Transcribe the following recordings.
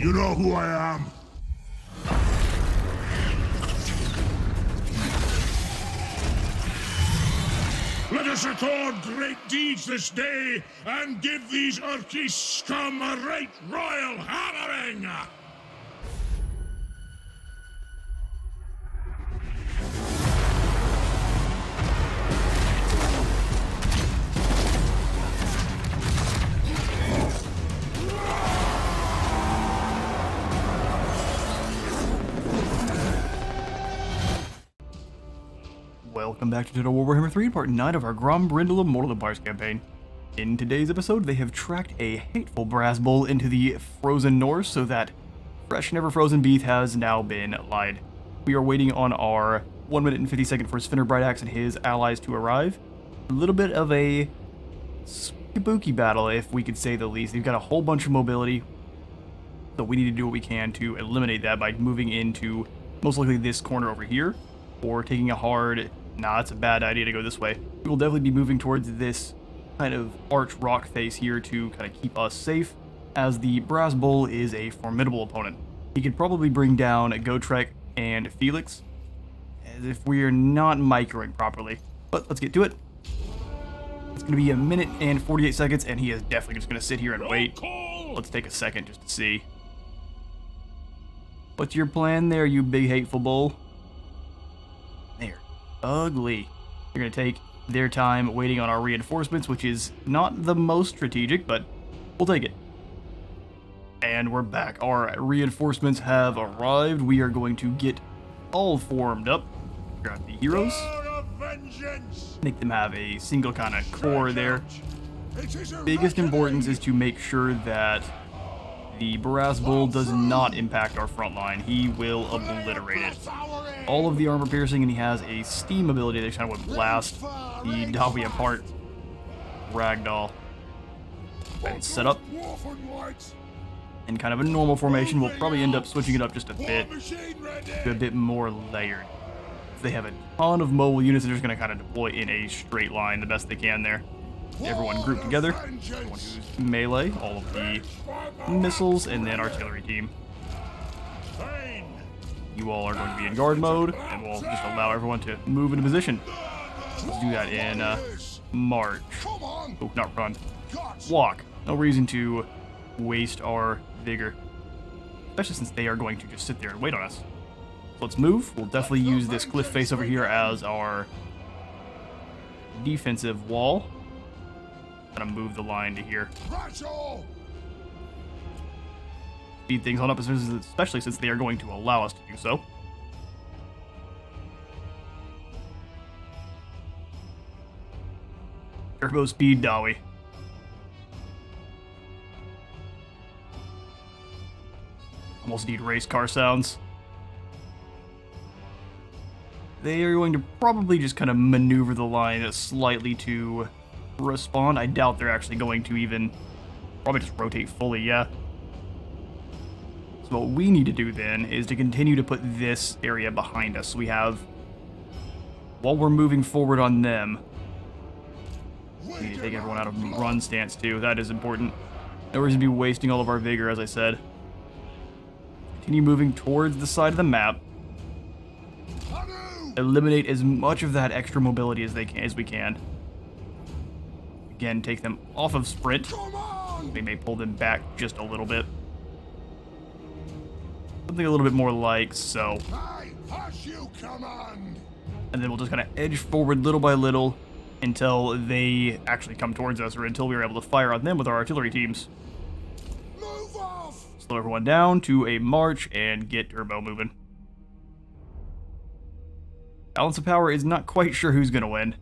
You know who I am? Let us record great deeds this day and give these Urki scum a right royal hammering! Welcome back to Total Warhammer 3, part 9 of our Grombrindal Immortal campaign. In today's episode, they have tracked a hateful brass bull into the frozen north so that fresh, never-frozen beef has now been lied. We are waiting on our 1 minute and 50 second for Spinner Brightaxe and his allies to arrive. A little bit of a spooky battle, if we could say the least. They've got a whole bunch of mobility, so we need to do what we can to eliminate that by moving into most likely this corner over here, or taking a hard... Nah, it's a bad idea to go this way. We will definitely be moving towards this kind of arch rock face here to kind of keep us safe, as the Brass Bull is a formidable opponent. He could probably bring down Gotrek and Felix, as if we are not microing properly. But let's get to it. It's going to be a minute and 48 seconds, and he is definitely just going to sit here and wait. Let's take a second just to see. What's your plan there, you big hateful bull? There. Ugly. They're going to take their time waiting on our reinforcements, which is not the most strategic, but we'll take it. And we're back. Our reinforcements have arrived. We are going to get all formed up. Grab the heroes. Make them have a single kind of core there. Biggest importance is to make sure that the Brass Bull does not impact our front line. He will obliterate it. All of the armor piercing, and he has a steam ability that kind of would blast the Dawi apart. Ragdoll. And set up. In kind of a normal formation, we'll probably end up switching it up just a bit to a bit more layered. They have a ton of mobile units that are just going to kind of deploy in a straight line the best they can there. Everyone grouped together. Everyone who's melee, all of the missiles, and then artillery team. You all are going to be in guard mode, and we'll just allow everyone to move into position. Let's do that in march. Oh, not run. Walk. No reason to waste our vigor, especially since they are going to just sit there and wait on us. So let's move. We'll definitely use this cliff face over here as our defensive wall. Gonna move the line to here. Speed things on up, especially since they are going to allow us to do so. Turbo speed Dawi. Almost need race car sounds. They are going to probably just kind of maneuver the line slightly to respond. I doubt they're actually going to even probably just rotate fully, yeah. So what we need to do then is to continue to put this area behind us. We have, while we're moving forward on them, we need to take everyone out of run stance too. That is important. No reason to be wasting all of our vigor, as I said. Continue moving towards the side of the map. Eliminate as much of that extra mobility as we can. Again, take them off of sprint. We may pull them back just a little bit. Something a little bit more like so. And then we'll just kind of edge forward little by little until they actually come towards us, or until we are able to fire on them with our artillery teams. Slow everyone down to a march and get turbo moving. Balance of power is not quite sure who's going to win.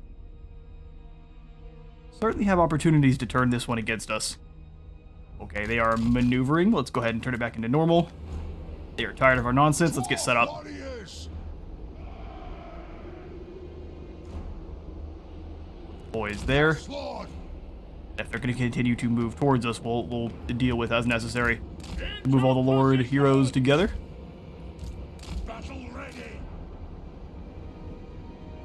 Certainly have opportunities to turn this one against us. Okay, they are maneuvering. Let's go ahead and turn it back into normal. They are tired of our nonsense. Let's get set up. Boys there. If they're going to continue to move towards us, we'll deal with as necessary. Move all the Lord heroes together.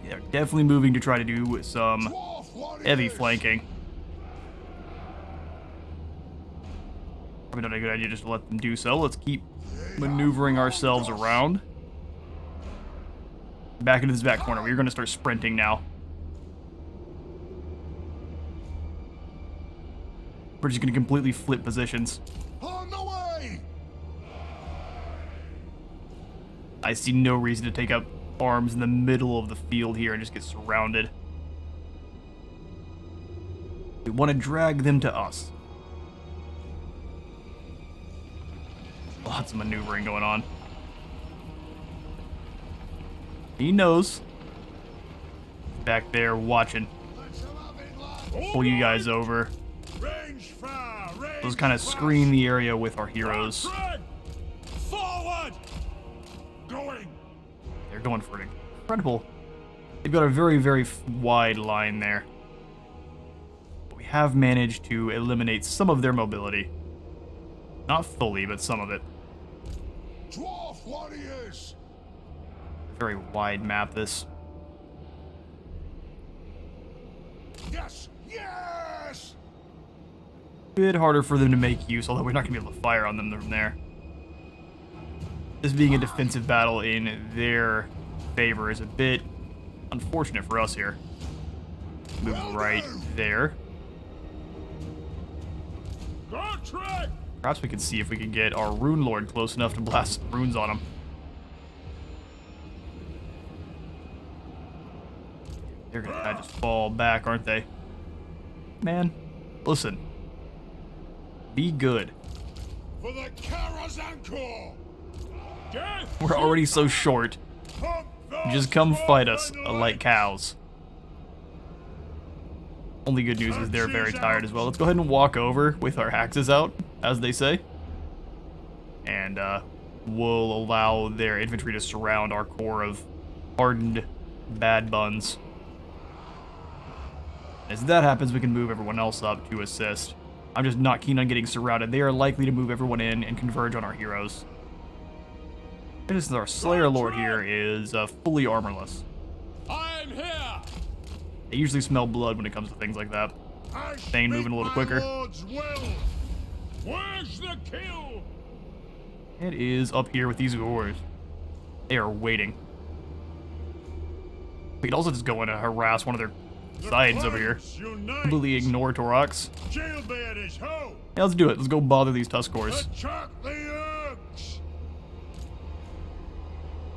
They're definitely moving to try to do some heavy flanking. Probably not a good idea just to let them do so. Let's keep maneuvering ourselves around. Back into this back corner. We're going to start sprinting now. We're just going to completely flip positions. On the way! I see no reason to take up arms in the middle of the field here and just get surrounded. We want to drag them to us. Lots of maneuvering going on. He knows. Back there watching. Pull you guys over. Let's kind of screen the area with our heroes. Forward! Going! They're going for it. Incredible. They've got a very, very wide line there. But we have managed to eliminate some of their mobility. Not fully, but some of it. Dwarf warriors! Very wide map, this. Yes! Yes! Bit harder for them to make use, although we're not going to be able to fire on them from there. This being a defensive battle in their favor is a bit unfortunate for us here. Move right there. Perhaps we can see if we can get our Rune Lord close enough to blast some runes on him. They're gonna kinda just fall back, aren't they? Man, listen. Be good. For the Karazanko! We're already so short. Just come fight us like cows. Only good news is they're very tired as well. Let's go ahead and walk over with our axes out, as they say. And we'll allow their infantry to surround our core of hardened bad buns. As that happens, we can move everyone else up to assist. I'm just not keen on getting surrounded. They are likely to move everyone in and converge on our heroes. And this is our Slayer Lord here is fully armorless. I'm here! They usually smell blood when it comes to things like that. Thane moving a little quicker. Where's the kill? It is up here with these Gors. They are waiting. We could also just go in and harass one of their sides over here. Completely ignore Torox. Yeah, let's do it. Let's go bother these Tuskors.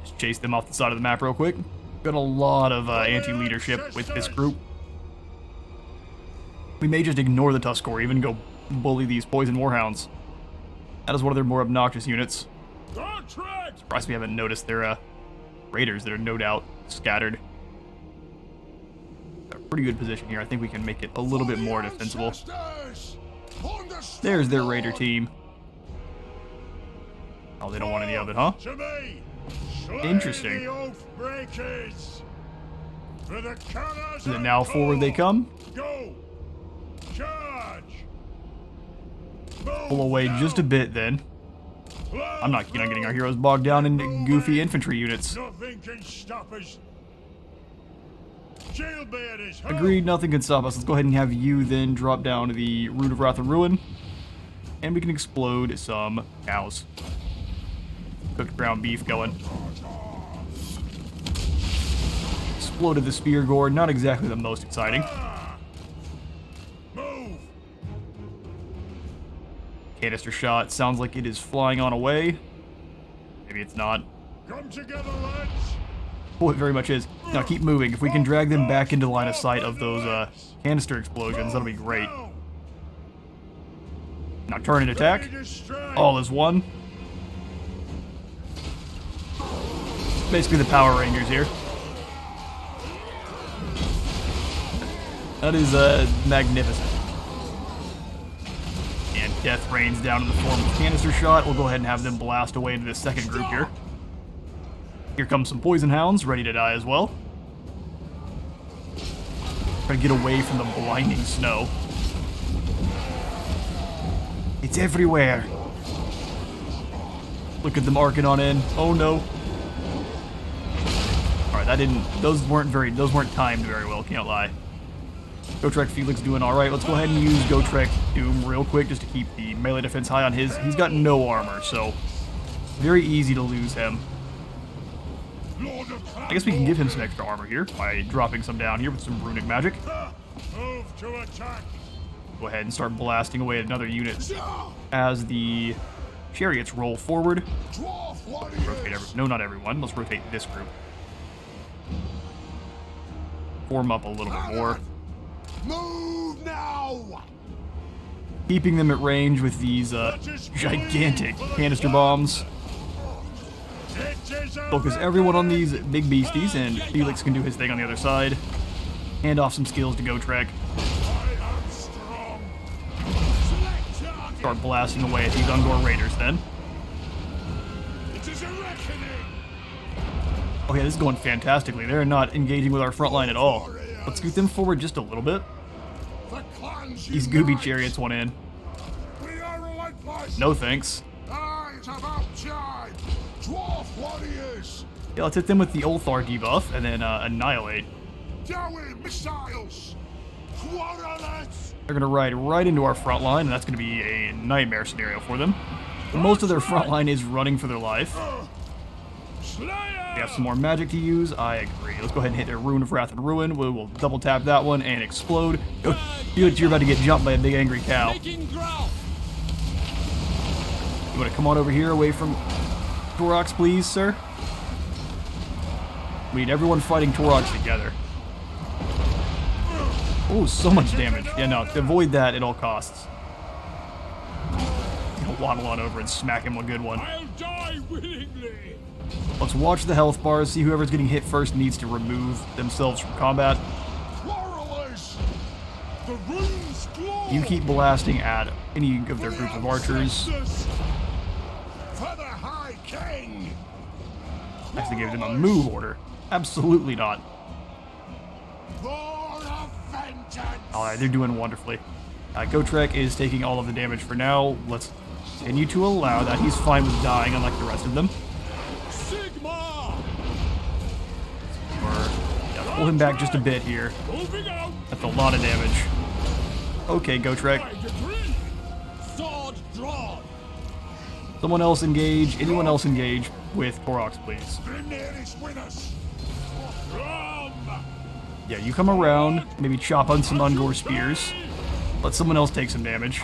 Just chase them off the side of the map real quick. Got a lot of anti-leadership with this group. We may just ignore the Tuskor, even go bully these Poison Warhounds. That is one of their more obnoxious units. Surprised we haven't noticed their raiders that are no doubt scattered. A pretty good position here. I think we can make it a little bit more defensible. There's their raider team. Oh, they don't want any of it, huh? Interesting. Is it now forward they come? Pull away just a bit then. I'm not keen on getting our heroes bogged down in goofy infantry units. Agreed, nothing can stop us. Let's go ahead and have you then drop down to the Root of Wrath and Ruin. And we can explode some cows. Cooked ground beef going. Exploded the Spear Gore, not exactly the most exciting. Canister shot, sounds like it is flying on away. Maybe it's not. Come together, lads. Oh, it very much is. Now keep moving. If we can drag them back into line of sight of those canister explosions, that'll be great. Now turn and attack. All is one. Basically the Power Rangers here. That is magnificent. And death rains down in the form of canister shot. We'll go ahead and have them blast away into this second group here. Here comes some Poison Hounds, ready to die as well. Try to get away from the blinding snow. It's everywhere. Look at them arcing on in. Oh no. Alright, that didn't, those weren't timed very well, can't lie. Gotrek Felix doing alright. Let's go ahead and use Gotrek Doom real quick just to keep the melee defense high on his. He's got no armor, so very easy to lose him. I guess we can give him some extra armor here by dropping some down here with some runic magic. Move to attack. Go ahead and start blasting away at another unit as the chariots roll forward. Rotate no, not everyone. Let's rotate this group. Form up a little bit more. Move now! Keeping them at range with these gigantic canister bombs. Focus everyone on these big beasties, and Felix can do his thing on the other side. Hand off some skills to Gotrek. Start blasting away at these Ungor Raiders then. Okay, this is going fantastically. They're not engaging with our front line at all. Let's scoot them forward just a little bit. These Gooby Chariots went in. No thanks. Yeah, let's hit them with the Ulthar debuff and then annihilate. They're going to ride right into our front line, and that's going to be a nightmare scenario for them. Most of their front line is running for their life. They have some more magic to use. I agree. Let's go ahead and hit their Rune of Wrath and Ruin. We'll double tap that one and explode. Go, Felix, you're about to get jumped by a big angry cow. You want to come on over here away from Torox, please, sir? We need everyone fighting Torox together. Oh, so much damage. Yeah, no, avoid that at all costs. Waddle on over and smack him a good one. I'll die willingly. Let's watch the health bars, see whoever's getting hit first needs to remove themselves from combat. You keep blasting at any of their groups of archers. Actually gave them a move order. Absolutely not. Alright, they're doing wonderfully. Gotrek is taking all of the damage for now. Let's continue to allow that. He's fine with dying, unlike the rest of them. Pull him back just a bit here. That's a lot of damage. Okay, Gotrek. Someone else engage. Anyone else engage with Torox, please. Yeah, you come around. Maybe chop on some Ungor spears. Let someone else take some damage.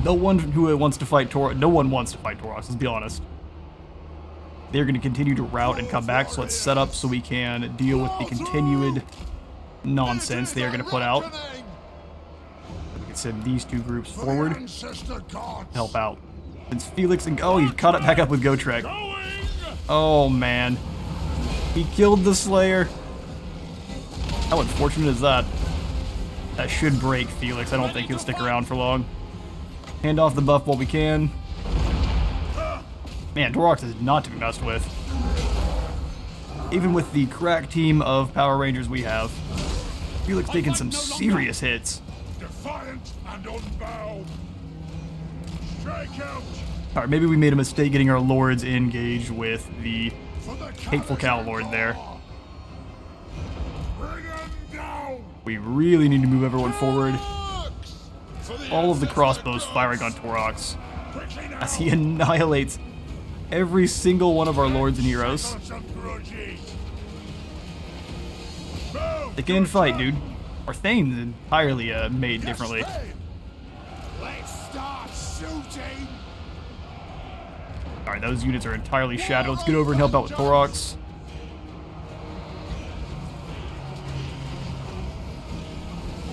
No one who wants to fight Torox. No one wants to fight Torox. Let's be honest. They're going to continue to rout and come back, so let's set up so we can deal with the continued nonsense they are going to put out. We can send these two groups forward to help out. Since Felix and... Oh, he caught it back up with Gotrek. Oh, man. He killed the Slayer. How unfortunate is that? That should break Felix. I don't think he'll stick around for long. Hand off the buff while we can. Man, Dwarf is not to be messed with. Even with the crack team of Power Rangers we have, Felix taking some serious hits. Defiant and unbound. Strike out. Alright, maybe we made a mistake getting our lords engaged with the hateful cow lord there. We really need to move everyone forward. All of the crossbows firing on Torox as he annihilates every single one of our lords and heroes. They can fight, dude. Our Thane's entirely made differently. Alright, those units are entirely shattered. Let's get over and help out with Torox.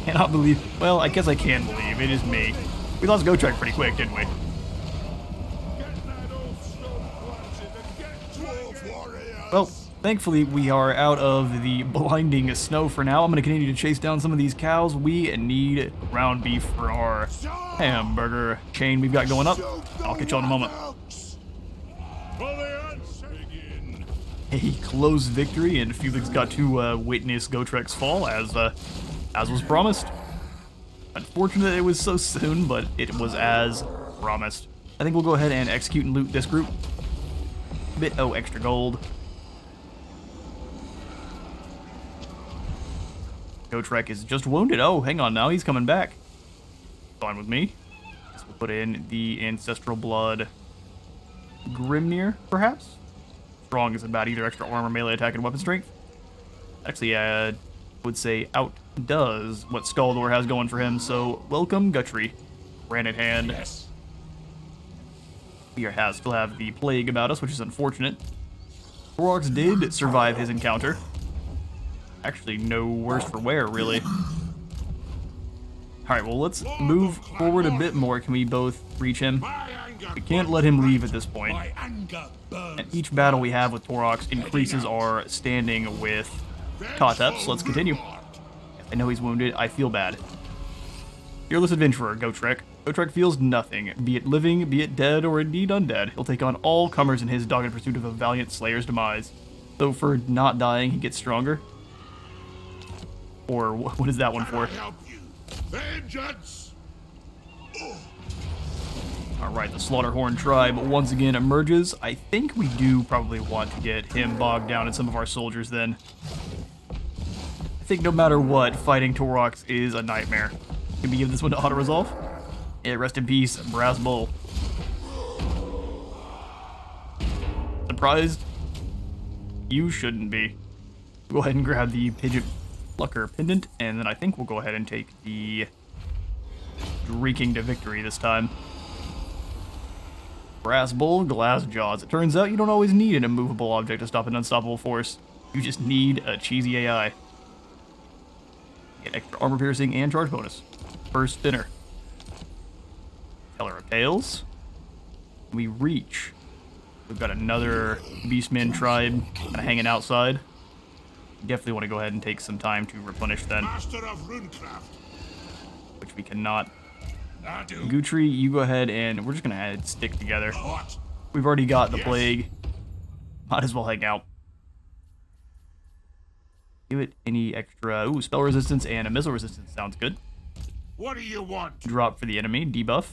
Cannot believe... Well, I guess I can believe. It is me. We lost Gotrek pretty quick, didn't we? Well, thankfully we are out of the blinding snow for now. I'm going to continue to chase down some of these cows. We need ground beef for our hamburger chain we've got going up. I'll catch you in a moment. A close victory, and Felix got to witness Gotrek's fall as was promised. Unfortunate it was so soon, but it was as promised. I think we'll go ahead and execute and loot this group. Extra gold. Dagrak is just wounded. Oh, hang on now. He's coming back. Fine with me. So we'll put in the Ancestral Blood Grimnir, perhaps? Strong isn't bad either. Extra armor, melee attack, and weapon strength. Actually, I would say outdoes what Skaldor has going for him. So, welcome, Guthrie. Brand in hand. Yes. We still have the plague about us, which is unfortunate. Torox did survive his encounter. Actually, no worse for wear, really. Alright, well, let's move forward a bit more. Can we both reach him? We can't let him leave at this point. And each battle we have with Torox increases our standing with Totep, so let's continue. I know he's wounded. I feel bad. Fearless Adventurer, Gotrek. Gotrek feels nothing, be it living, be it dead, or indeed undead. He'll take on all comers in his dogged pursuit of a valiant slayer's demise. Though for not dying, he gets stronger. Or what is that one for? Vengeance! Alright, the Slaughterhorn tribe once again emerges. I think we do probably want to get him bogged down in some of our soldiers then. I think no matter what, fighting Torox is a nightmare. Can we give this one to auto-resolve? Yeah, rest in peace, Brass Bull. Surprised? You shouldn't be. Go ahead and grab the Pigeon Plucker Pendant, and then I think we'll go ahead and take the Streaking to Victory this time. Brass Bull, Glass Jaws. It turns out you don't always need an immovable object to stop an unstoppable force. You just need a cheesy AI. Get extra armor piercing and charge bonus. First spinner. Teller of Tales. We reach. We've got another Beastman tribe kind of hanging outside. Definitely want to go ahead and take some time to replenish then. Master of Runecraft. Which we cannot. Guthrie, you go ahead and we're just going to stick together. What? We've already got the plague. Might as well hang out. Give it any extra... Ooh, spell resistance and a missile resistance. Sounds good. What do you want? Drop for the enemy. Debuff.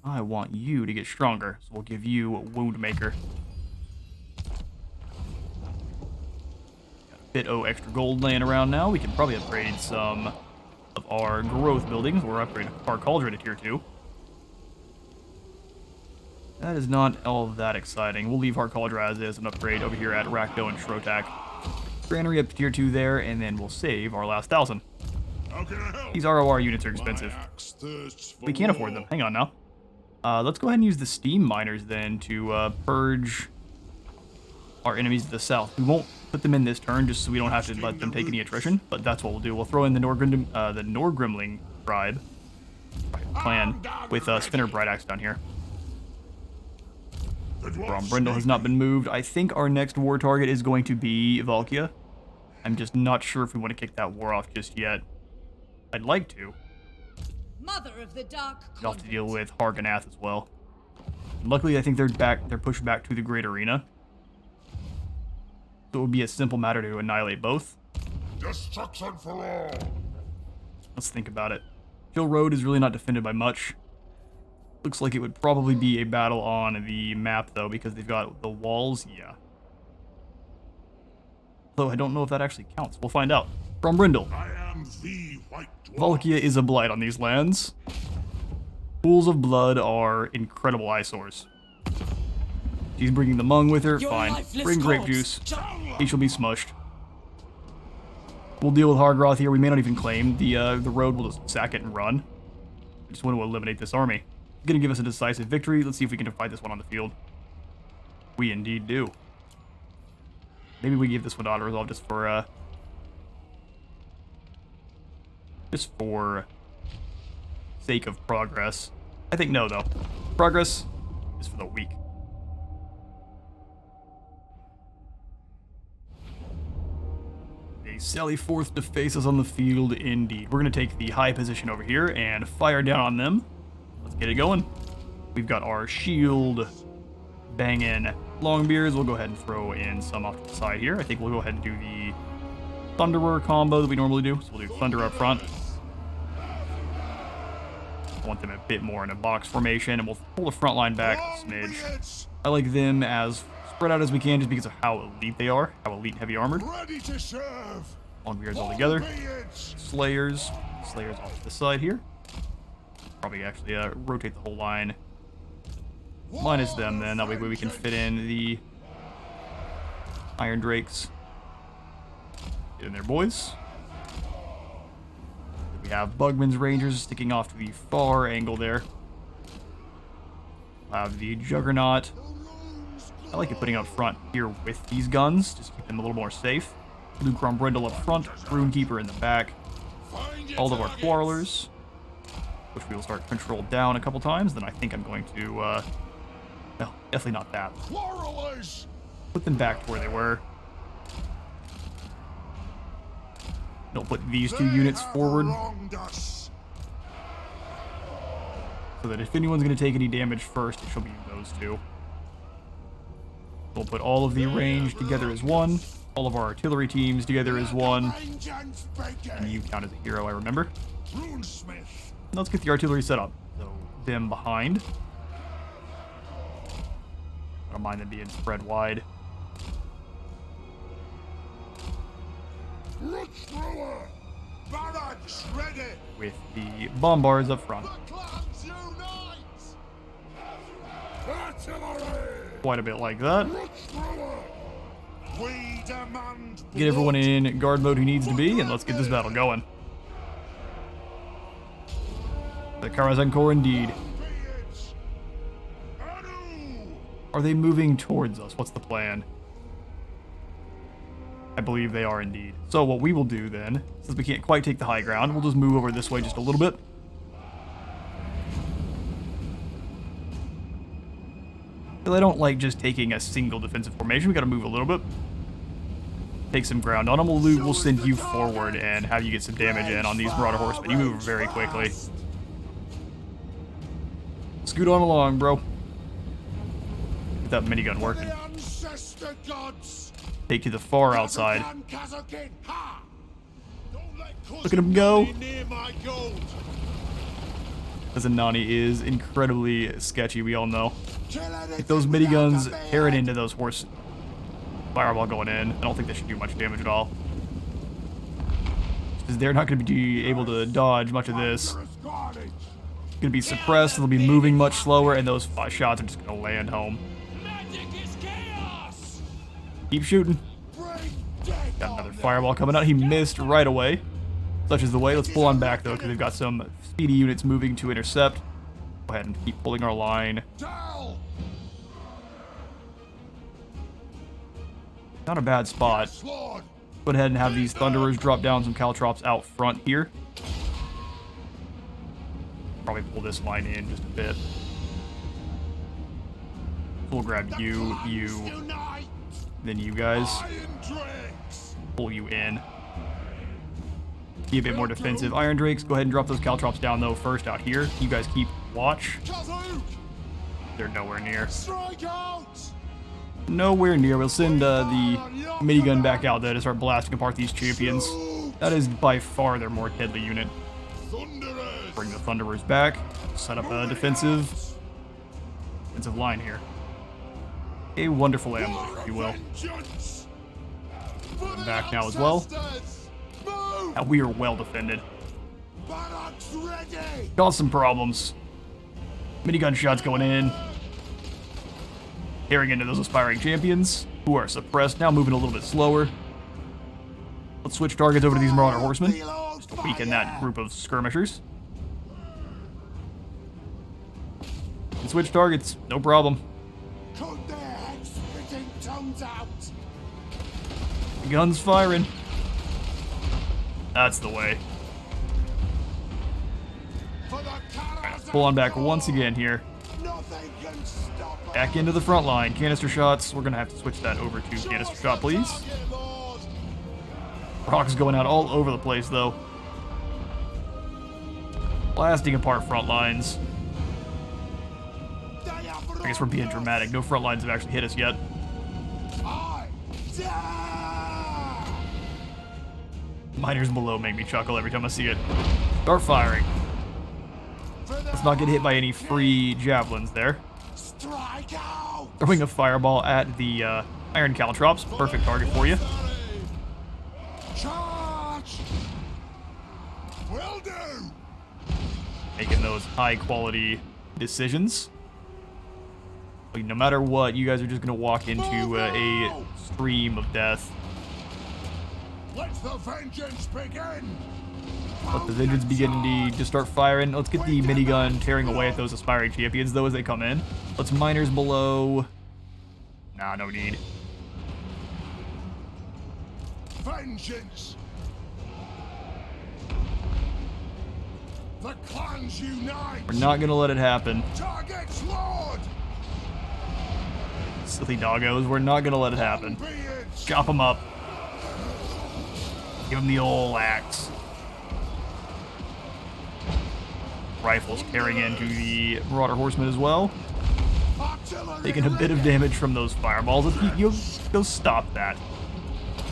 I want you to get stronger, so we'll give you Wound Maker. Got a bit of extra gold laying around now. We can probably upgrade some of our growth buildings. We're upgrading our Cauldron to tier 2. That is not all that exciting. We'll leave our Cauldron as is and upgrade over here at Rakdo and Shrotak. Granary up to tier 2 there, and then we'll save our last 1,000. How can I help? These ROR units are expensive. We can't afford them. Hang on now. Let's go ahead and use the Steam Miners then to purge our enemies to the south. We won't put them in this turn just so we don't have to let them take any attrition, but that's what we'll do. We'll throw in the Norgrimling tribe clan with Spinner Brightaxe down here. Grombrindal has not been moved. I think our next war target is going to be Valkia. I'm just not sure if we want to kick that war off just yet. I'd like to. Mother of the Dark I'll have to deal with Harganath as well. Luckily, I think they're pushed back to the Great Arena. So it would be a simple matter to annihilate both. Destruction for all. Let's think about it. Hill Road is really not defended by much. Looks like it would probably be a battle on the map, though, because they've got the walls. Yeah. Though I don't know if that actually counts. We'll find out. Grombrindal. I am the White Dwarf. Valkia is a blight on these lands. Pools of blood are incredible eyesores. She's bringing the Mung with her. Fine. Bring grape juice. He shall be smushed. We'll deal with Hargroth here. We may not even claim the road. We'll just sack it and run. I just want to eliminate this army. It's going to give us a decisive victory. Let's see if we can fight this one on the field. We indeed do. Maybe we give this one auto-resolve just for sake of progress. I think no, though. Progress is for the weak. They sally forth to face us on the field, indeed. We're going to take the high position over here and fire down on them. Let's get it going. We've got our shield banging Longbeards. We'll go ahead and throw in some off to the side here. I think we'll go ahead and do the Thunderer combo that we normally do. So we'll do Thunder up front. I want them a bit more in a box formation, and we'll pull the front line back a smidge. I like them as spread out as we can just because of how elite they are, how elite and heavy armored. Ready to serve. Longbeards all together. Albeit. Slayers off to the side here. Probably actually rotate the whole line. Minus them then, that way we can fit in the Iron Drakes. Get in there, boys. We have Bugman's Rangers sticking off to the far angle there. We'll have the Juggernaut. I like it putting out front here with these guns, just keep them a little more safe. Blue Grombrindal up front, Runekeeper in the back. All of our Quarrelers, which we will start control down a couple times. Then I think I'm going to, no, definitely not that. Quarrelers. Put them back to where they were. They'll put these two units forward, so that if anyone's going to take any damage first, it shall be those two. We'll put all of the range together as one, all of our artillery teams together as one, and you count as a hero, I remember. Let's get the artillery set up. So, them behind. I don't mind them being spread wide. Barracks ready. With the bombards up front. Clans unite. Quite a bit like that. We demand. Get everyone in guard mode who needs to be, and let's get this battle going. The Karazhan Corps indeed. Are they moving towards us? What's the plan? I believe they are indeed. So what we will do then, since we can't quite take the high ground, we'll just move over this way just a little bit. Because I don't like just taking a single defensive formation. We gotta move a little bit. Take some ground on them. We'll send you forward and have you get some damage in on these Marauder Horsemen. You move very quickly. Scoot on along, bro. Get that minigun working. Take to the far outside. Look at him go. Kazanani is incredibly sketchy, we all know. If those miniguns tear it into those horse fireball going in, I don't think they should do much damage at all. Because they're not going to be able to dodge much of this. It's going to be suppressed, they'll be moving much slower, and those 5 shots are just going to land home. Keep shooting. Got another fireball coming out. He missed right away. Such is the way. Let's pull on back, though, because they've got some speedy units moving to intercept. Go ahead and keep pulling our line. Not a bad spot. Go ahead and have these Thunderers drop down some Caltrops out front here. Probably pull this line in just a bit. We'll grab you, then you guys. Pull you in. Be a bit more defensive. Iron Drakes, go ahead and drop those Caltrops down, though, first out here. You guys keep watch. They're nowhere near. Nowhere near. We'll send the minigun back out there to start blasting apart these champions. That is by far their more deadly unit. Bring the Thunderers back. Set up a defensive line here. A wonderful ambush, if you will. Back now as well. Now we are well defended. Got some problems. Minigun shots going in. Tearing into those aspiring champions, who are suppressed, now moving a little bit slower. Let's switch targets over to these Marauder Horsemen, just to weaken that group of skirmishers. And switch targets, no problem. The gun's firing. That's the way. Right, let's pull on back once again here. Back into the front line. Canister shots. We're going to have to switch that over to canister shot, please. Rock's going out all over the place, though. Blasting apart front lines. I guess we're being dramatic. No front lines have actually hit us yet. Miners below make me chuckle every time I see it. Start firing. Let's not get hit by any free javelins there. Strike out! Throwing a fireball at the iron caltrops. Perfect target for you. Charge! Will do! Making those high quality decisions. Like, no matter what, you guys are just going to walk into a stream of death. Let the vengeance begin! Let the vengeance begin indeed. Just start firing. Let's get the minigun tearing away at those aspiring champions, though, as they come in. Let's miners below. Nah, no need. Vengeance! The clans unite! We're not going to let it happen. Targets Lord! Silly doggos, we're not going to let it happen. Beards! Chop them up. Give them the old axe. Rifles tearing into the Marauder Horsemen as well. Artillery Taking a bit of damage from those fireballs. You'll stop that.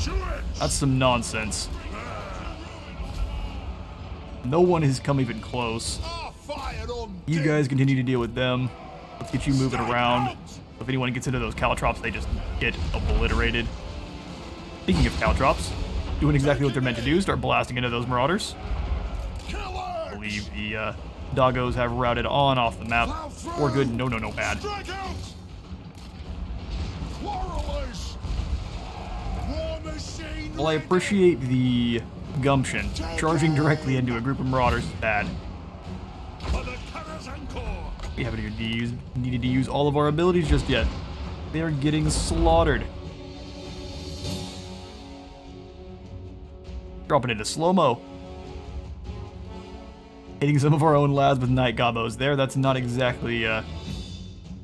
to it! That's some nonsense. No one has come even close. Are fired on You guys continue to deal with them. Let's get you moving around. If anyone gets into those caltrops, they just get obliterated. Speaking of caltrops, doing exactly what they're meant to do, start blasting into those marauders. I believe the doggos have routed on off the map. Or good, no, bad. Strike out! Quarrelers! War machine Well, I appreciate the gumption. Charging directly into a group of marauders is bad. for the Karazanko! We haven't even needed to use all of our abilities just yet. They are getting slaughtered. Dropping into slow-mo. Hitting some of our own lads with night gobos there. That's not exactly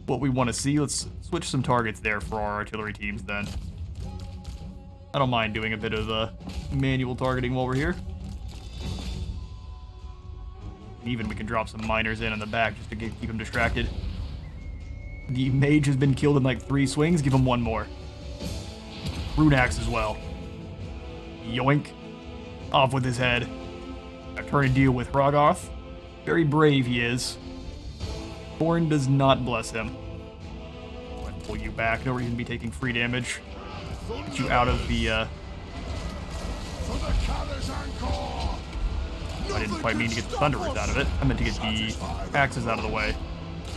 what we want to see. Let's switch some targets there for our artillery teams then. I don't mind doing a bit of manual targeting while we're here. Even we can drop some miners in the back just to keep them distracted. The mage has been killed in like 3 swings. Give him 1 more. Rune axe as well. Yoink. Off with his head. I turn and deal with Rogoth. Very brave he is. Born does not bless him. Go ahead and pull you back. No reason to be taking free damage. Get you out of the For the Karazanko! I didn't quite mean to get the Thunderers out of it. I meant to get the axes out of the way.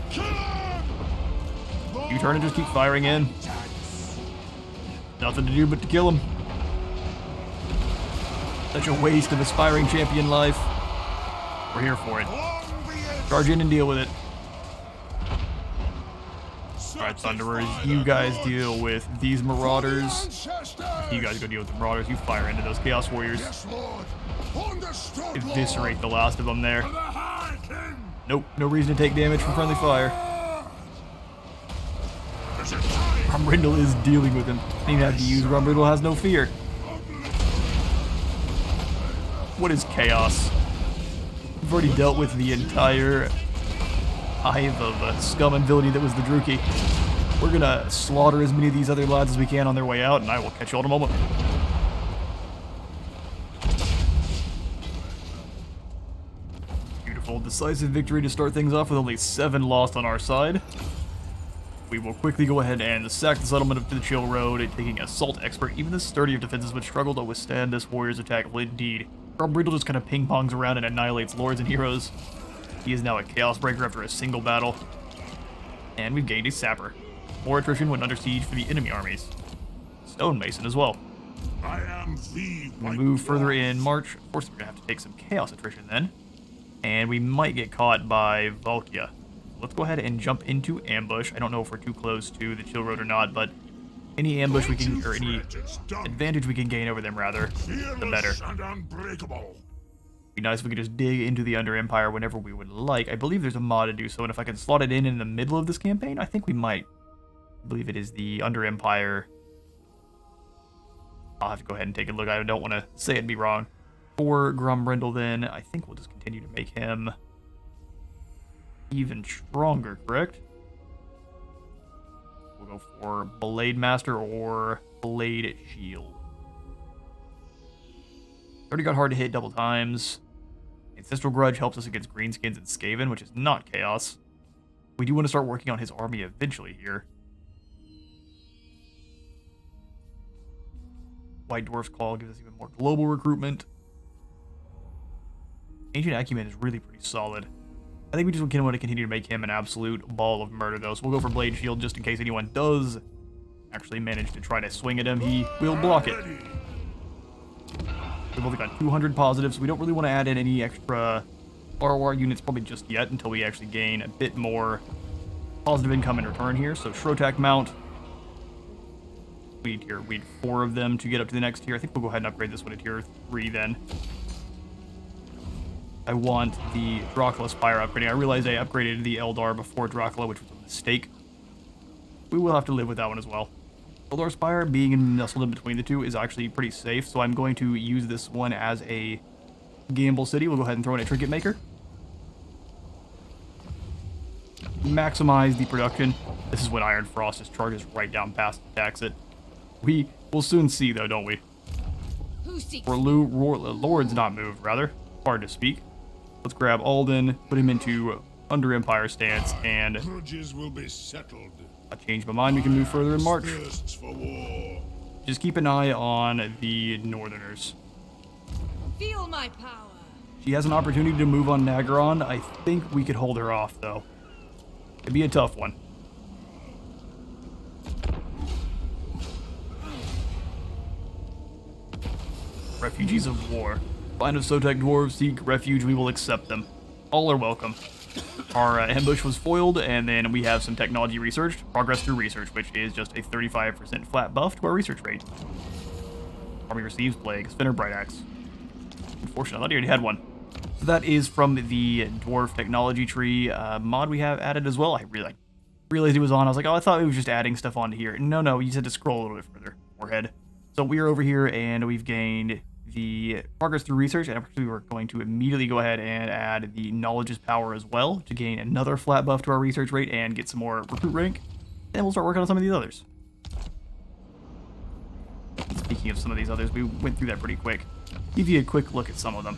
Kill him! You turn and just keep firing in. Nothing to do but to kill him. Such a waste of aspiring champion life. We're here for it. Charge in and deal with it. Alright, Thunderers, you guys deal with these Marauders. You guys go deal with the Marauders. You fire into those Chaos Warriors. Yes, Lord. Understood, Eviscerate the last of them there. Lord. The High King. Nope, no reason to take damage from friendly fire. Is it time? Grombrindal is dealing with him. Didn't have to use Grombrindal has no fear. What is chaos? We've already dealt with the entire hive of scum and villainy that was the Druki. We're gonna slaughter as many of these other lads as we can on their way out, and I will catch you all in a moment. Beautiful, decisive victory to start things off with only 7 lost on our side. We will quickly go ahead and sack the settlement of the Chill Road, taking Assault Expert. Even the sturdier defenses would struggle to withstand this warrior's attack. Indeed. Grombrindal just kind of ping-pongs around and annihilates lords and heroes. He is now a Chaos Breaker after a single battle. And we've gained a Sapper. More attrition when under siege for the enemy armies. Stonemason as well. I am the We White move further Dwarf. in March. Of course, we're going to have to take some Chaos attrition then. And we might get caught by Valkia. Let's go ahead and jump into ambush. I don't know if we're too close to the Chill Road or not, but any ambush we can, or any advantage we can gain over them, rather, the better. Fearless and unbreakable. Be nice if we could just dig into the Under Empire whenever we would like. I believe there's a mod to do so, and if I can slot it in the middle of this campaign, I think we might. I believe it is the Under Empire. I'll have to go ahead and take a look. I don't want to say it and be wrong. For Grombrindal, then, I think we'll just continue to make him even stronger, correct? We'll go for Blade Master or Blade Shield. Already got hard to hit double times. Ancestral Grudge helps us against Greenskins and Skaven, which is not Chaos. We do want to start working on his army eventually here. White Dwarf's Call gives us even more global recruitment. Ancient Acumen is really pretty solid. I think we just want to continue to make him an absolute ball of murder, though. So we'll go for Blade Shield just in case anyone does actually manage to try to swing at him. He will block it. We've only got 200 positives, so we don't really want to add in any extra ROR units probably just yet until we actually gain a bit more positive income in return here. So Shrotak Mount. We need 4 of them to get up to the next tier. I think we'll go ahead and upgrade this one to tier 3 then. I want the Dracula Spire upgrading. I realized I upgraded the Eldar before Dracula, which was a mistake. We will have to live with that one as well. Eldar Spire, being nestled in between the two, is actually pretty safe, so I'm going to use this one as a gamble city. We'll go ahead and throw in a Trinket Maker. Maximize the production. This is when Iron Frost just charges right down past and attacks it. We will soon see, though, don't we? Who seeks? Lord's not moved, rather. Hard to speak. Let's grab Alden, put him into under Empire stance, and Grudges will be settled. I changed my mind. We can move further in March. Thirsts for war. Just keep an eye on the Northerners. Feel my power. She has an opportunity to move on Nagaron. I think we could hold her off, though. It'd be a tough one. Refugees of war. Line of Sotek dwarves seek refuge. We will accept them. All are welcome. Our ambush was foiled, and then we have some technology research. Progress through research, which is just a 35% flat buff to our research rate. Army receives Plague. Spinner Bright Axe. Unfortunately, I thought he already had one. So that is from the Dwarf technology tree mod we have added as well. I realized it was on. I was like, oh, I thought it was just adding stuff onto here. No, you just had to scroll a little bit further. Forehead. So we're over here, and we've gained the progress through research, and actually we're going to immediately go ahead and add the knowledge's power as well to gain another flat buff to our research rate and get some more recruit rank. Then we'll start working on some of these others. Speaking of some of these others, we went through that pretty quick. Give you a quick look at some of them.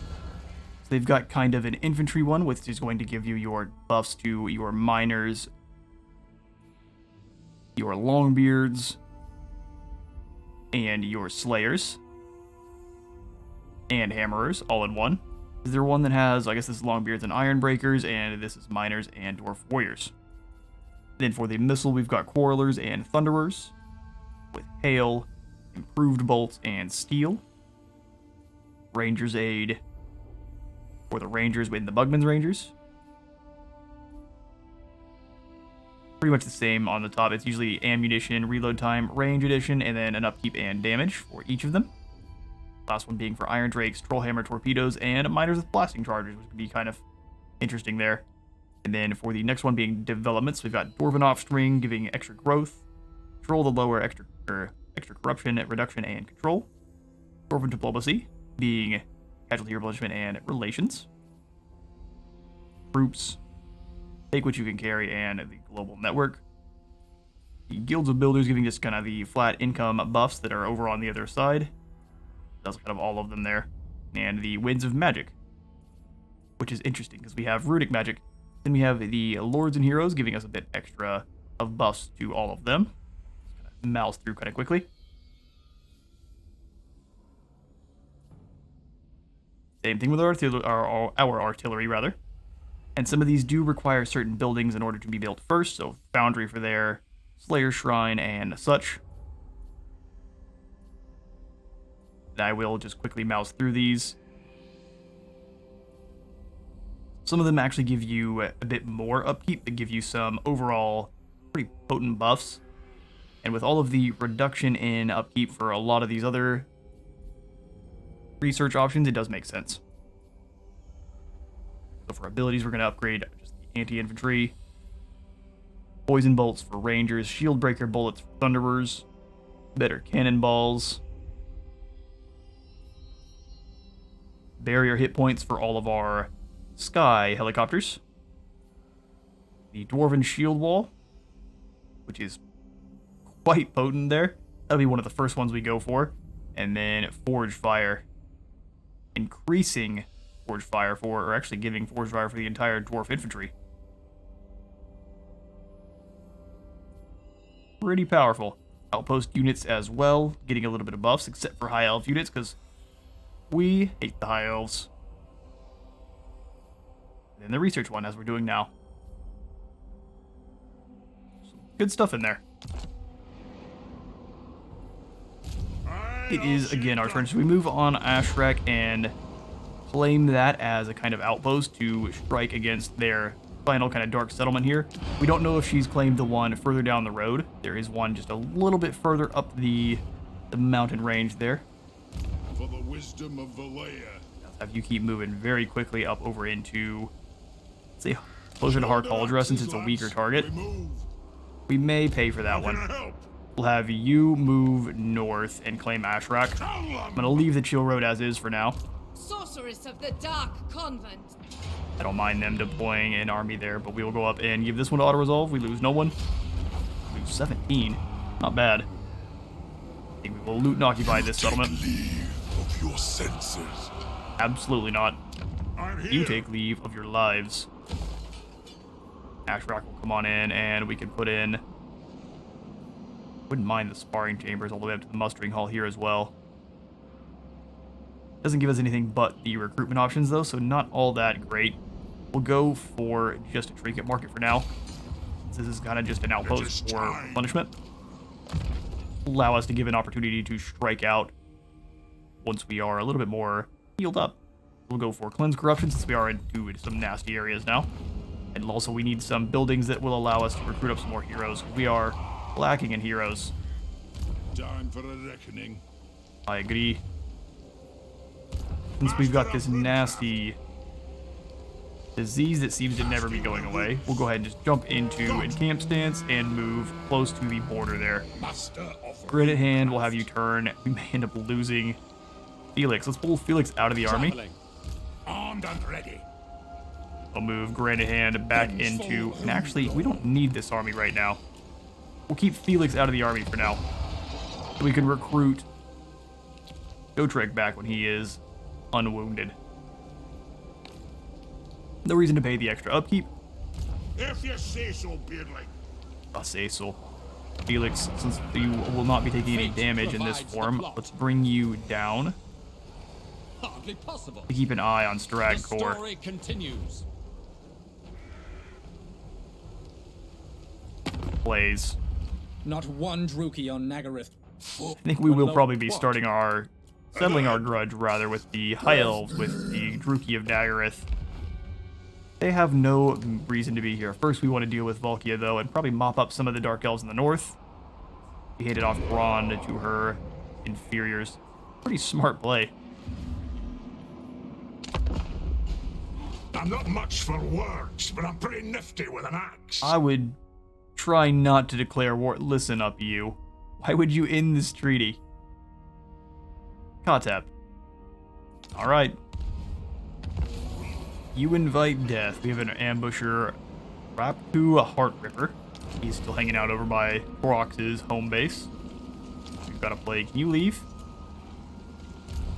So they've got kind of an infantry one, which is going to give you your buffs to your miners, your longbeards, and your slayers. And hammerers, all in one. Is there one that has, I guess this is Longbeards and Ironbreakers, and this is Miners and Dwarf Warriors. Then for the missile, we've got Quarrelers and Thunderers, with Hail, Improved Bolts, and Steel. Ranger's Aid, for the Rangers in the Bugman's Rangers. Pretty much the same on the top. It's usually ammunition, reload time, range addition, and then an upkeep and damage for each of them. Last one being for Iron Drakes, Trollhammer torpedoes, and Miners with blasting charges, which would be kind of interesting there. And then for the next one being developments, we've got Dwarven Offspring giving extra growth, Control the lower extra corruption, reduction, and control. Dwarven Diplomacy being casualty replenishment and relations. Troops, take what you can carry, and the global network. The Guilds of Builders giving just kind of the flat income buffs that are over on the other side. Does kind of all of them there. And the Winds of Magic, which is interesting because we have Runic Magic. Then we have the Lords and Heroes giving us a bit extra of buffs to all of them. Just kind of mouse through kind of quickly. Same thing with our artillery, rather. And some of these do require certain buildings in order to be built first. So Foundry for their Slayer Shrine and such. I will just quickly mouse through these. Some of them actually give you a bit more upkeep. They give you some overall pretty potent buffs. And with all of the reduction in upkeep for a lot of these other research options, it does make sense. So for abilities, we're going to upgrade just the anti-infantry. Poison bolts for rangers. Shield breaker bullets for thunderers. Better cannonballs. Barrier hit points for all of our sky helicopters. The Dwarven Shield Wall, which is quite potent there. That'll be one of the first ones we go for. And then Forge Fire. Increasing Forge Fire for, or actually giving Forge Fire for the entire Dwarf Infantry. pretty powerful. Outpost units as well, getting a little bit of buffs, except for high elf units, because we hate the high elves. And then the research one, as we're doing now. Some good stuff in there. It is, again, our turn. So we move on Ashrak and claim that as a kind of outpost to strike against their final kind of dark settlement here. We don't know if she's claimed the one further down the road. There is one just a little bit further up the mountain range there. For the wisdom of Valea. Let's have you keep moving very quickly up over into, let's say, closer to Heart Cauldron since it's a weaker target. We may pay for that one. We'll have you move north and claim Ashrak. I'm going to leave the Chill Road as is for now. Sorceress of the Dark Convent. I don't mind them deploying an army there, but we will go up and give this one to auto-resolve. We lose no one. We lose 17. Not bad. I think we will loot and occupy this settlement. Leave of your senses. Absolutely not. I'm here. You take leave of your lives. Ashrak will come on in, and we can put in... Wouldn't mind the sparring chambers all the way up to the mustering hall here as well. Doesn't give us anything but the recruitment options though, so not all that great. We'll go for just a trinket market for now. This is kind of just an outpost for punishment. Allow us to give an opportunity to strike out once we are a little bit more healed up. We'll go for cleanse corruption since we are into some nasty areas now. And also we need some buildings that will allow us to recruit up some more heroes. We are lacking in heroes. Time for a reckoning. I agree. Since we've got this nasty disease that seems to never be going away, we'll go ahead and just jump into encamp stance and move close to the border there. Grid at hand, we'll have you turn. We may end up losing Felix. Let's pull Felix out of the army. Armed and ready. I'll move Grand at hand back into... And actually, we don't need this army right now. We'll keep Felix out of the army for now. So we can recruit Gotrek back when he is unwounded. No reason to pay the extra upkeep. If you say so, Beardling. I say so. Felix, since you will not be taking any damage in this form, let's bring you down. Hardly possible. To keep an eye on Strag The Core. story continues. Plays. Not one Druki on Nagarith. I think we will probably be starting our... settling our grudge, rather, with the High Elves, with the Druki of Dagrak. They have no reason to be here. First, we want to deal with Volkia, though, and probably mop up some of the Dark Elves in the north. We handed off Braun to her inferiors. Pretty smart play. I'm not much for words, but I'm pretty nifty with an axe. I would try not to declare war. Listen up, you. Why would you end this treaty? Kotep. Alright. You invite death. We have an ambusher, Rapku, a Heart Ripper. He's still hanging out over by Torox's home base. We've got a play. Can you leave?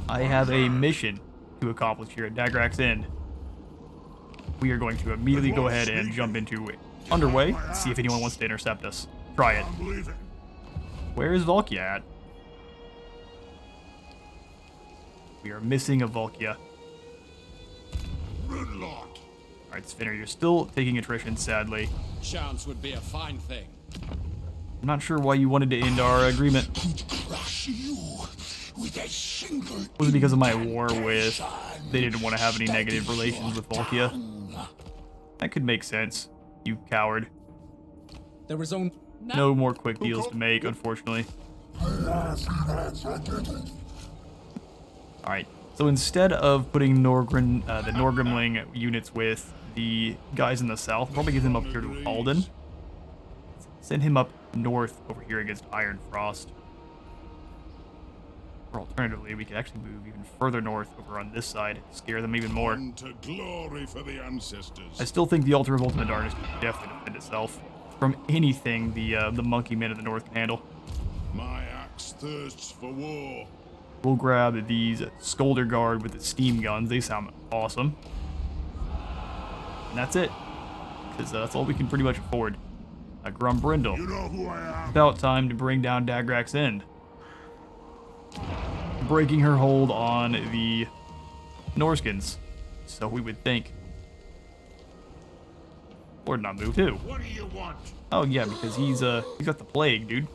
I have a mission to accomplish here at Dagrak's End. We are going to immediately go ahead and jump into Underway and see if anyone wants to intercept us. Try it. I'm leaving. Where is Volkia at? We are missing a Volkia. Runelord. Alright, Spinner, you're still taking attrition, sadly. Chance would be a fine thing. I'm not sure why you wanted to end our agreement. Crush you with a single. Was it because of my war with... They didn't want to have any negative relations with Volkia? That could make sense, you coward. There was only... No more quick deals to make, unfortunately. Alright, so instead of putting the Norgrimling units with the guys in the south, we'll probably get them up here to Alden. Send him up north over here against Iron Frost. Or alternatively, we could actually move even further north over on this side, scare them even more. To glory for the ancestors. I still think the Altar of Ultimate Darkness can definitely defend itself from anything the monkey men of the north can handle. My axe thirsts for war. We'll grab these Scolder Guard with the steam guns. They sound awesome. And that's it. Because that's all we can pretty much afford. A Grombrindal. You know who I am. About time to bring down Dagrak's end. Breaking her hold on the Norskins. So we would think. Or not move too. What do you want? Oh yeah, because he's got the plague, dude.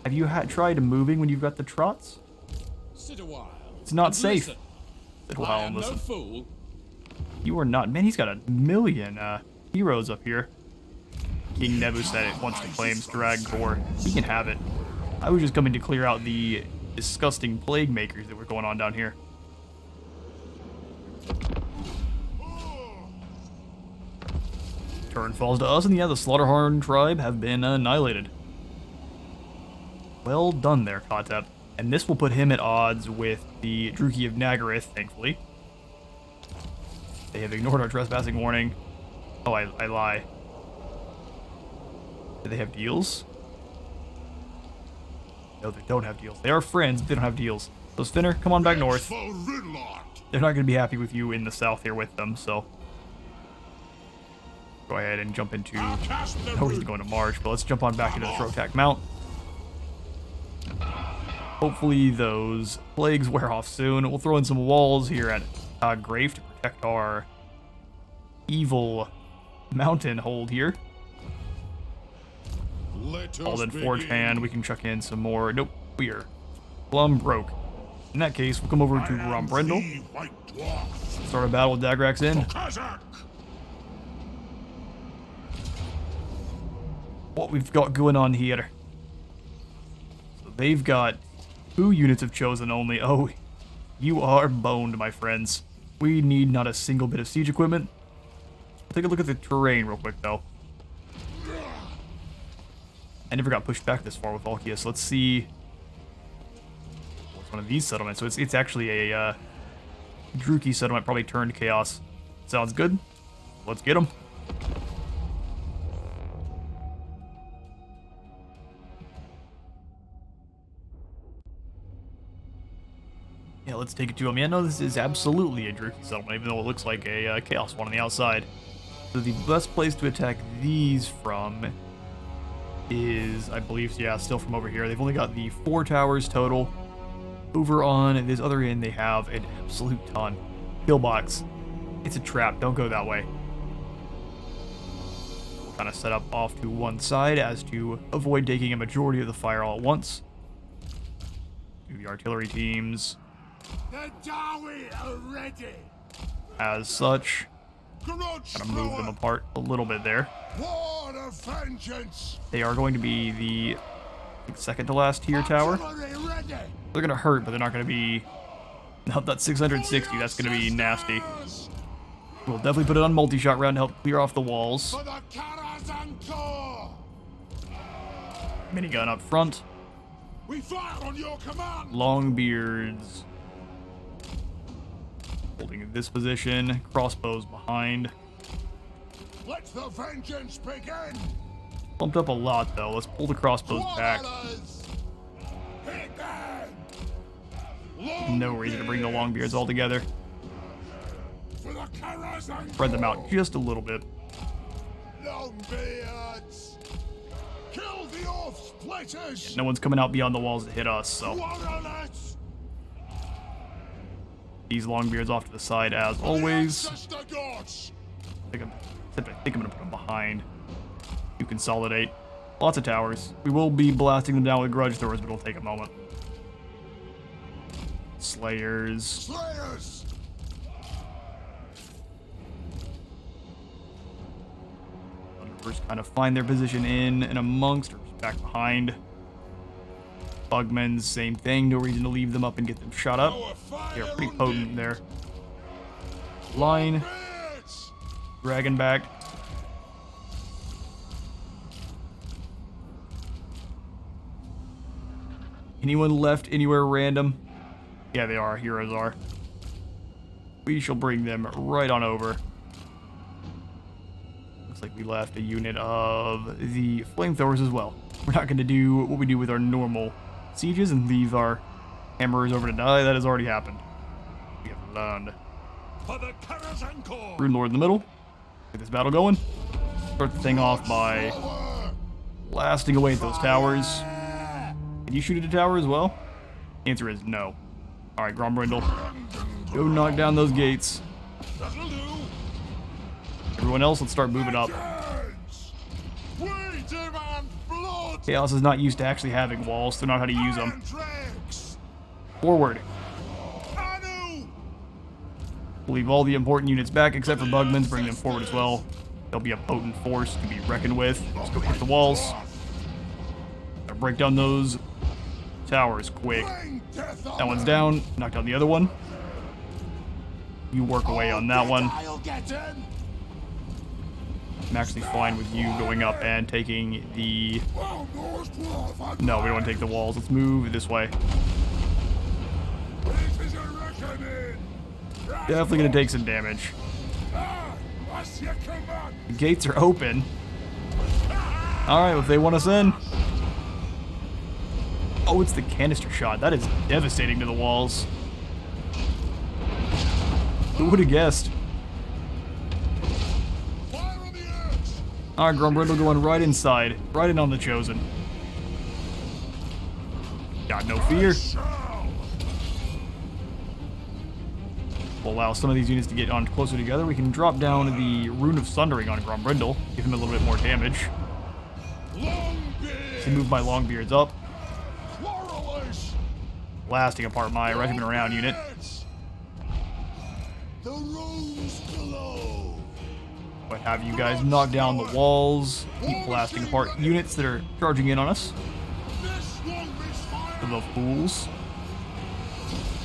Have you tried moving when you've got the trots? Sit a while. It's not and safe. listen. Sit a I while am and listen. no fool. You are not. Man, he's got a million heroes up here. King Nebuchadnezzar wants to claim Dragkor. He can have it. I was just coming to clear out the disgusting plague makers that were going on down here. Turn falls to us, and yeah, the Slaughterhorn tribe have been annihilated. Well done there, Kotep. And this will put him at odds with the Druki of Nagaryth, thankfully. They have ignored our trespassing warning. Oh, I lie. Do they have deals? No, they don't have deals. They are friends, but they don't have deals. So Spinner, come on back north. They're not going to be happy with you in the south here with them, so... Go ahead and jump into... Oh, he's going to March, but let's jump on back into the Trotak Mount. Hopefully those plagues wear off soon. We'll throw in some walls here at Grave to protect our evil mountain hold here. All in Forge Hand, we can chuck in some more. Nope, we are plumb broke. In that case, we'll come over to Grombrindal. Start a battle with Dagrak's End. What we've got going on here. So they've got 2 units of Chosen only. Oh, you are boned, my friends. We need not a single bit of siege equipment. Take a look at the terrain real quick, though. I never got pushed back this far with Valkia, so let's see. What's one of these settlements? So it's actually a Druki settlement, probably turned chaos. Sounds good. Let's get them. Yeah, let's take it to them. Yeah, no, this is absolutely a Druki settlement, even though it looks like a chaos one on the outside. So the best place to attack these from is, I believe, yeah, still from over here. They've only got the 4 towers total. Over on this other end, they have an absolute ton. Pillbox. It's a trap. Don't go that way. We'll kind of set up off to one side as to avoid taking a majority of the fire all at once. Do the artillery teams. The Dawi are ready. As such, kind of move them apart a little bit there. War of vengeance. They are going to be the second to last tier tower. Ready. They're going to hurt, but they're not going to be... Not that 660, that's going to be nasty. We'll definitely put it on multi-shot round to help clear off the walls. For the Karazhan. Minigun up front. We fire on your command. Longbeards holding this position. Crossbows behind. Let the vengeance begin. Bumped up a lot, though. Let's pull the crossbows back. No reason to bring the Longbeards all together. Spread them out just a little bit. Longbeards. Kill the off-splitters. No one's coming out beyond the walls to hit us, so... These Longbeards off to the side as always. I think I'm gonna put them behind. You consolidate. Lots of towers. We will be blasting them down with grudge throwers, but it'll take a moment. Slayers. Thunderers kind of find their position in and amongst, or back behind. Bugmans, same thing. No reason to leave them up and get them shot up. They're pretty potent there. Line. Dragon back. Anyone left anywhere random? Yeah, they are. Heroes are. We shall bring them right on over. Looks like we left a unit of the flamethrowers as well. We're not going to do what we do with our normal sieges and leave our hammerers over to die. That has already happened. We have learned. Rune Lord in the middle. Get this battle going. Start the thing off by blasting away at those towers. Can you shoot at a tower as well? Answer is no. Alright, Grombrindal. Go knock down those gates. Everyone else, let's start moving up. Chaos is not used to actually having walls, so not how to use them. Forward. We'll leave all the important units back except for Bugman's, bring them forward as well. They'll be a potent force to be reckoned with. Let's go hit the walls. Gotta break down those towers quick. That one's down. Knock down the other one. You work away on that one. I'm actually fine with you going up and taking the... No, we don't want to take the walls. Let's move this way. Definitely going to take some damage. The gates are open. Alright, if they want us in. Oh, it's the canister shot. That is devastating to the walls. Who would have guessed? Alright, Grombrindal going right inside. Right in on the Chosen. Got no fear. We'll allow some of these units to get on closer together. We can drop down the Rune of Sundering on Grombrindal. Give him a little bit more damage. To move my Longbeards up. Blasting apart my Regiment Around unit. But have you guys knock down the walls. Keep blasting apart units that are charging in on us. The fools.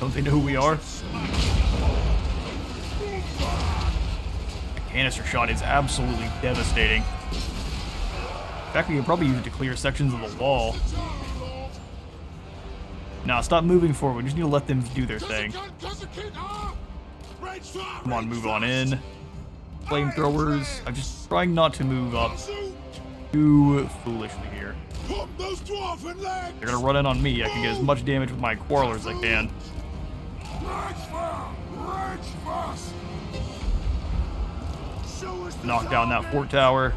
Don't they know who we are? The canister shot is absolutely devastating. In fact, we could probably use it to clear sections of the wall. Now, stop moving forward. We just need to let them do their thing. Come on, move on in. Flamethrowers. I'm just trying not to move up too foolishly here. They're gonna run in on me. I can get as much damage with my Quarreler as I can. Knock down that fort tower.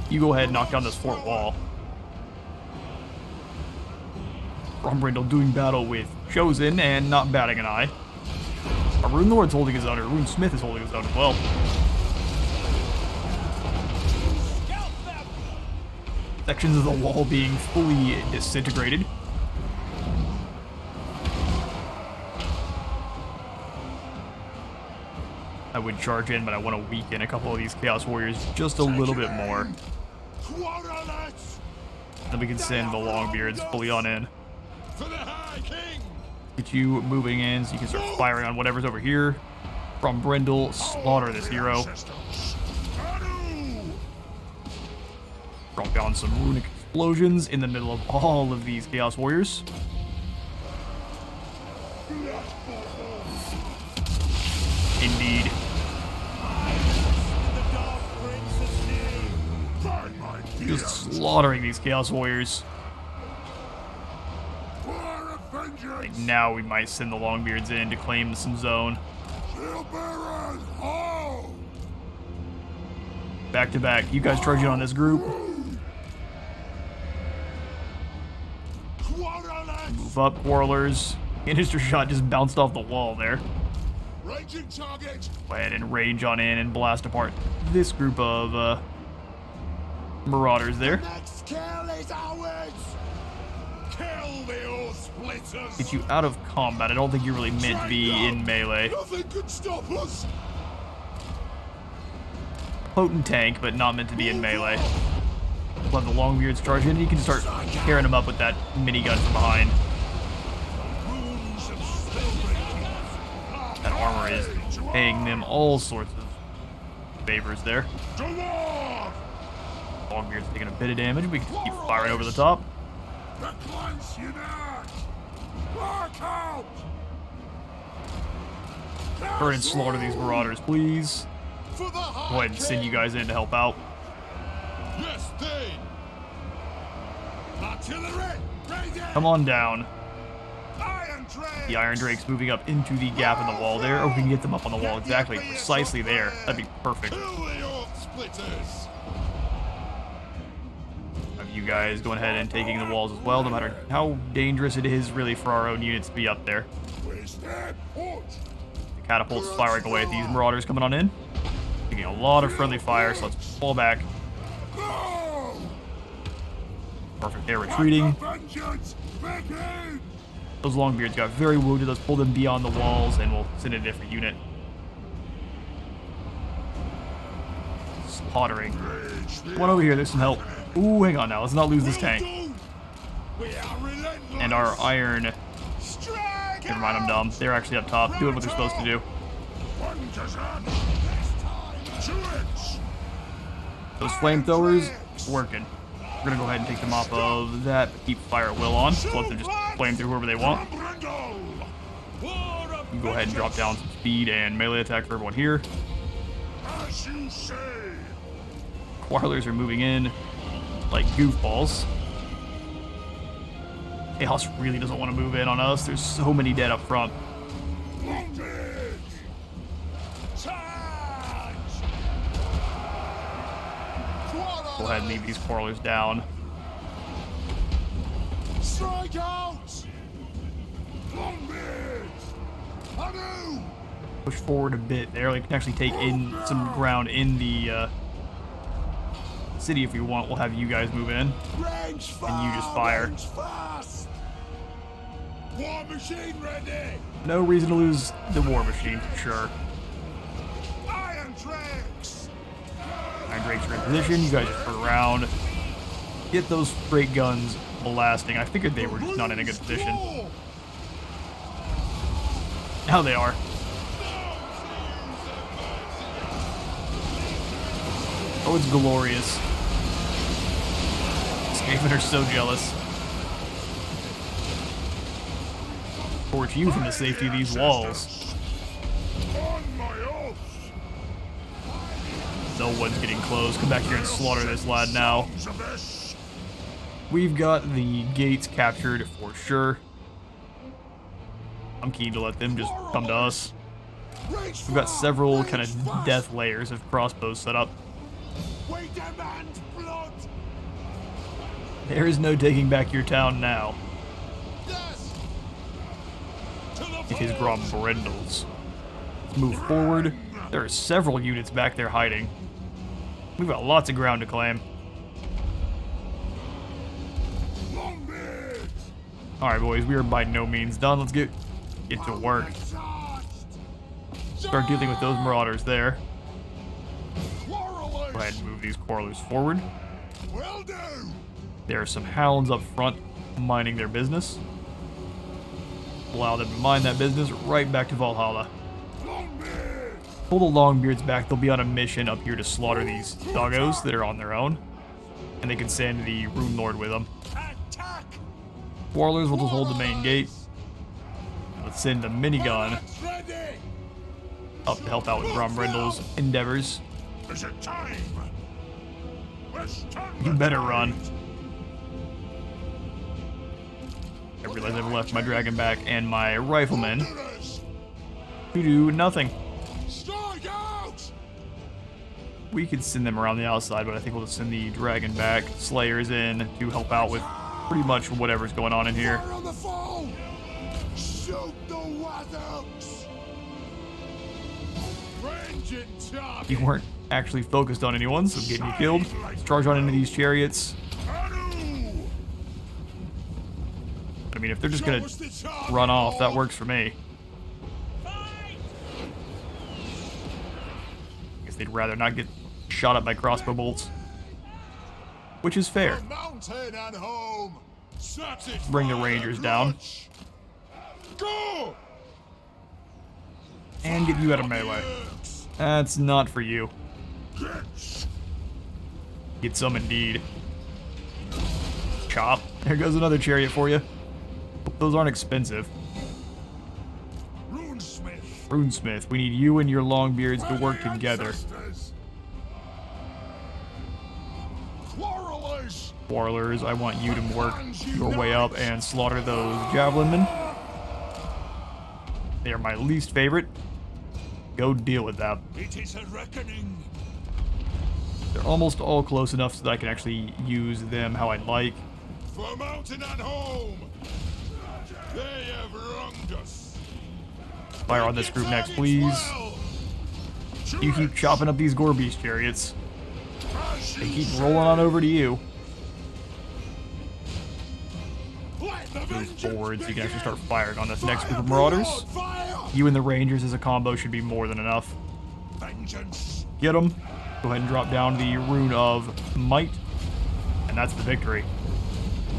You go ahead and knock down this fort wall. Grombrindal doing battle with Chosen and not batting an eye. Our Rune Lord's holding his own, or Rune Smith is holding his own as well. Sections of the wall being fully disintegrated. I would charge in, but I want to weaken a couple of these Chaos Warriors just a little bit more. Then we can send the Longbeards fully on in. Get you moving in so you can start firing on whatever's over here. Grombrindal, slaughter this hero. Drop down some runic explosions in the middle of all of these Chaos Warriors. Indeed. Just slaughtering these Chaos Warriors. Like now we might send the Longbeards in to claim some zone. Back to back. You guys charge in on this group. Move up, Quarrelers. Canister shot just bounced off the wall there. Go ahead and range on in and blast apart this group of Marauders there. Get you out of combat. I don't think you're really meant to be in melee. Potent tank, but not meant to be in melee. Let the Longbeards charge in, and you can start tearing them up with that minigun from behind. That armor is paying them all sorts of favors there. Longbeard's taking a bit of damage. We can keep firing over the top. Hurry and slaughter these Marauders, please. Go ahead and send you guys in to help out. Come on down. The Iron Drake's moving up into the gap in the wall there. Or we can get them up on the wall exactly, precisely there. That'd be perfect. Have you guys going ahead and taking the walls as well, no matter how dangerous it is really for our own units to be up there. Where's that port? The catapults firing away at these marauders coming on in. Taking a lot of friendly fire, so let's fall back. Go! Perfect, they're retreating. Vengeance! Back in! Those Longbeards got very wounded. Let's pull them beyond the walls and we'll send a different unit. Slaughtering. One over here, there's some help. Ooh, hang on now. Let's not lose this tank. We are relentless! And our iron... Strike! Never mind, I'm dumb. They're actually up top, doing what they're supposed to do. One Kazan! To it! Those flamethrowers, working. We're gonna go ahead and take them off of that, but keep fire at will on. So let them just flame through whoever they want. Grombrindal! You can go ahead and drop down some speed and melee attack for everyone here. As you say! Quarlers are moving in like goofballs. Chaos really doesn't want to move in on us. There's so many dead up front. Wounded! Charge! Go ahead and leave these quarlers down. Strike out! Wounded! Anu! Push forward a bit there. Like, we can actually take in some ground in the city if you want. We'll have you guys move in. Range And you just fire. range fast! War machine ready! No reason to lose the war machine, for sure. Iron Drakes! Iron Drakes are in position. You guys just turn around. Get those great guns blasting. I figured they were just not in a good position. Now they are. Oh, it's glorious. Skaven are so jealous. Torch you from the safety of these walls. On my oath! No one's getting close. Come back here and slaughter this lad now. Sons of this! We've got the gates captured for sure. I'm keen to let them just come to us. We've got several kind of death layers of crossbows set up. We demand blood! There is no taking back your town now. Yes! To the It is Grombrindals. Move forward. There are several units back there hiding. We've got lots of ground to claim. Longbeard! Alright boys, we are by no means done. Let's get to work. Start dealing with those marauders there. Go ahead and move these quarlers forward. Will do! There are some hounds up front minding their business. Allow them to mind that business right back to Valhalla. Longbeard! Pull the Longbeards back. They'll be on a mission up here to slaughter these doggos that are on their own. And they can send the Rune Lord with them. Attack! Warlords will just hold the main gate. Let's send the minigun Ready! up to help out with Grombrindal's endeavors. Is it time? Let's turn You the better tide. run. I realize I've left my dragon back and my riflemen Wanderers! to do nothing. Strike out! We could send them around the outside, but I think we'll just send the dragon back, slayers in to help out with pretty much whatever's going on in here. Fire on the foe! Shoot the waddocks! Range and target! You weren't actually focused on anyone, so getting you killed. Let's charge on into these chariots. Anu! I mean, if they're just gonna Show us the target, run off, that Lord. works for me. Guess they'd rather not get shot at by crossbow bolts. Which is fair. Mountain and home! Satisfy Bring the rangers down. clutch. Go! And get you out of melee. That's not for you. Get! Get some indeed. Chop. There goes another chariot for you. Hope those aren't expensive. Runesmith! Runesmith, we need you and your Longbeards to work together. Ancestors. Quarrelers! Warlords, I want you to work your way up and slaughter those javelinmen. They are my least favorite. Go deal with that. It is a reckoning. They're almost all close enough so that I can actually use them how I'd like. For mountain at home! They have wronged us! Fire on this group next, please. You keep chopping up these gore beast chariots. They keep rolling on over to you. Move forward so you can actually start firing on this next group of marauders. You and the rangers as a combo should be more than enough. Get them. Go ahead and drop down the rune of might. And that's the victory.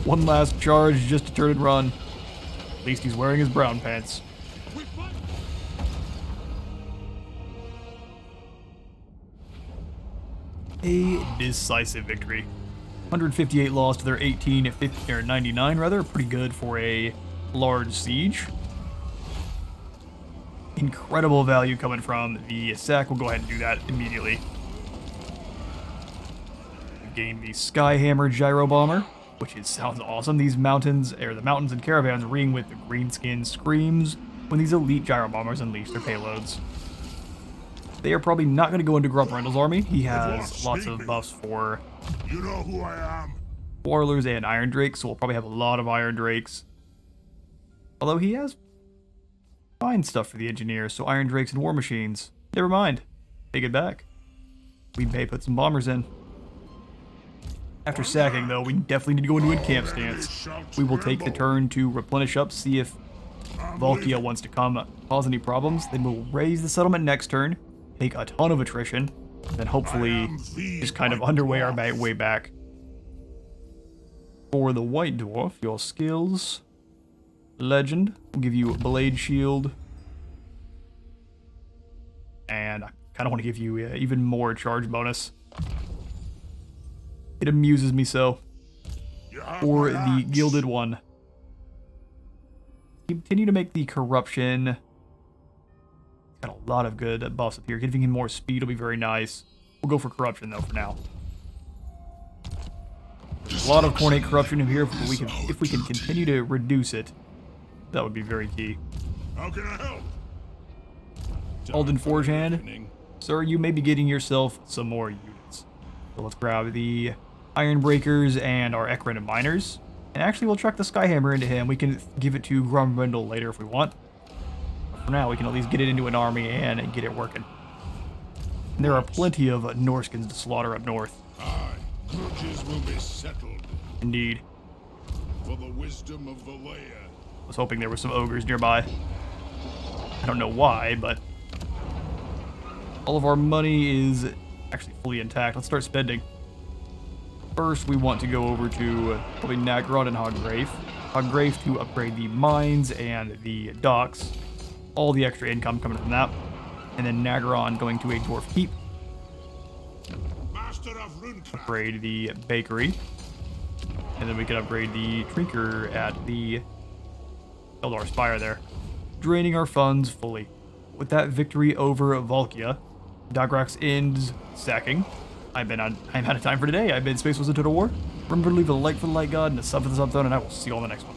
One last charge just to turn and run. At least he's wearing his brown pants. A decisive victory. 158 lost to their 18, 50, or 99 rather. Pretty good for a large siege. Incredible value coming from the sack. We'll go ahead and do that immediately. Gain the Skyhammer Gyro Bomber, which sounds awesome. These mountains, or the mountains and caravans, ring with the greenskin screams when these elite Gyro Bombers unleash their payloads. They are probably not going to go into Grombrindal's army. He has lots of buffs for You know who I am. Warlords and Iron Drakes, so we'll probably have a lot of Iron Drakes. Although he has fine stuff for the engineers, so Iron Drakes and War Machines. Never mind. Take it back. We may put some bombers in. After sacking, though, we definitely need to go into a camp stance. We will take the turn to replenish up, see if Valkia wants to come cause any problems. Then we'll raise the settlement next turn, take a ton of attrition, and then hopefully just kind of underway our way back. For the White Dwarf, your skills, Legend, we'll give you Blade Shield, and I kind of want to give you even more charge bonus. It amuses me so. For the Gilded one, continue to make the Corruption. Got a lot of good buffs up here. Giving him more speed will be very nice. We'll go for Corruption though for now. There's a lot of Cornate Corruption in here, but if we can continue to reduce it, that would be very key. How can I help? Alden Forgehand, sir, you may be getting yourself some more units. So let's grab the Iron Breakers and our Ekran Miners. And actually, we'll chuck the Skyhammer into him. We can give it to Grombrindal later if we want. But for now, we can at least get it into an army and get it working. And there are plenty of Norskins to slaughter up north. Aye, grudges will be settled. Indeed. For the wisdom of the lair. I was hoping there were some ogres nearby. I don't know why, but all of our money is actually fully intact. Let's start spending. First, we want to go over to probably Nagrod and Hoggrave. Hoggrave to upgrade the mines and the docks. All the extra income coming from that. And then Nagron going to a Dwarf Keep. Master of Runecraft. Upgrade the bakery. And then we can upgrade the Trinker at the Eldar Spire there. Draining our funds fully. With that victory over Valkia, Dagrak's ends sacking. I'm out of time for today. I've been Space Was a Total War. Remember to leave a like for the Light God and a sub for the Sub Zone, and I will see you all in the next one.